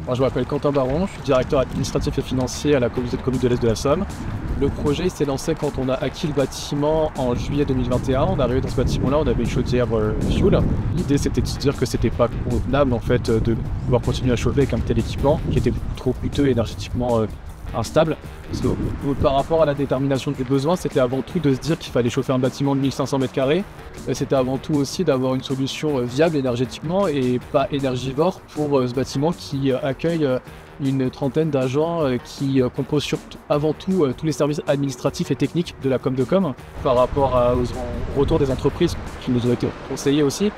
Moi, je m'appelle Quentin Baron, je suis directeur administratif et financier à la communauté de communes de l'Est de la Somme. Le projet s'est lancé quand on a acquis le bâtiment en juillet 2021. On est arrivé dans ce bâtiment-là, on avait une chaudière fuel. L'idée, c'était de se dire que c'était pas convenable en fait de pouvoir continuer à chauffer avec un tel équipement qui était trop coûteux et énergétiquement instable. Parce que, par rapport à la détermination des besoins, c'était avant tout de se dire qu'il fallait chauffer un bâtiment de 1500 m². C'était avant tout aussi d'avoir une solution viable énergétiquement et pas énergivore pour ce bâtiment qui accueille une trentaine d'agents qui composent avant tout tous les services administratifs et techniques de la Com2Com. Par rapport au retour des entreprises qui nous ont été conseillés aussi,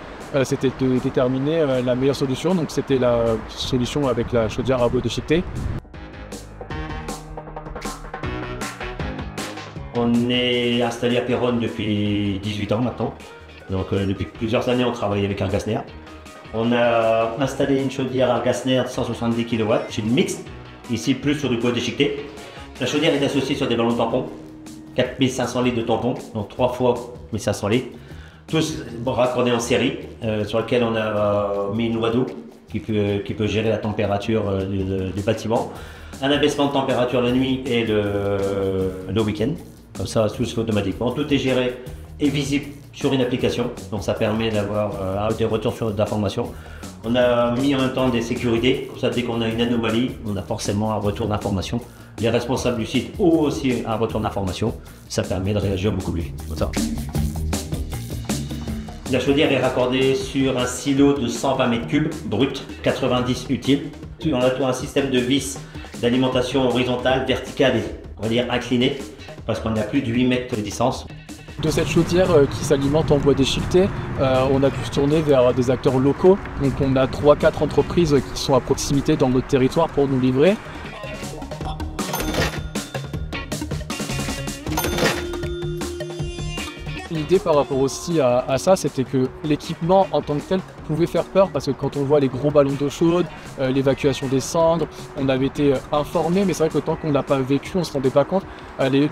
c'était de déterminer la meilleure solution. Donc c'était la solution avec la chaudière à bois déchiqueté. On est installé à Péronne depuis 18 ans maintenant. Donc depuis plusieurs années, on travaille avec un Gassner. On a installé une chaudière à Gassner de 170 kW chez une mixte, ici plus sur du bois déchiqueté. La chaudière est associée sur des ballons de tampons, 4500 litres de tampons, donc 3 fois 1500 litres. Tous raccordés en série, sur lequel on a mis une loi d'eau qui peut gérer la température du bâtiment. Un abaissement de température la nuit et le week-end. Comme ça, tout se fait automatiquement. Tout est géré et visible sur une application. Donc ça permet d'avoir des retours d'informations. On a mis en même temps des sécurités. Comme ça, dès qu'on a une anomalie, on a forcément un retour d'information. Les responsables du site ont aussi un retour d'information. Ça permet de réagir beaucoup plus vite. Comme ça. La chaudière est raccordée sur un silo de 120 m3 brut, 90 utile. On a un système de vis d'alimentation horizontale, verticale et on va dire inclinée parce qu'on a plus de 8 mètres de distance. De cette chaudière qui s'alimente en bois déchiqueté, on a pu se tourner vers des acteurs locaux. Donc on a 3-4 entreprises qui sont à proximité dans notre territoire pour nous livrer. L'idée par rapport aussi à ça, c'était que l'équipement en tant que tel pouvait faire peur parce que quand on voit les gros ballons d'eau chaude, l'évacuation des cendres, on avait été informé, mais c'est vrai que tant qu'on ne l'a pas vécu, on ne se rendait pas compte. L'idée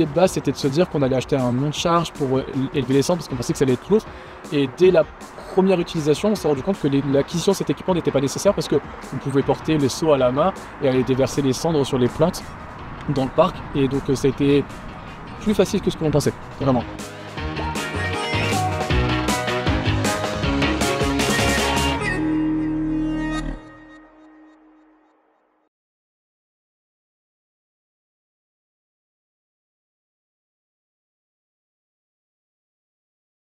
de base, c'était de se dire qu'on allait acheter un monte-charge pour élever les cendres parce qu'on pensait que ça allait être lourd. Et dès la première utilisation, on s'est rendu compte que l'acquisition de cet équipement n'était pas nécessaire parce qu'on pouvait porter le seau à la main et aller déverser les cendres sur les plantes dans le parc. Et donc ça a été plus facile que ce que l'on pensait, vraiment.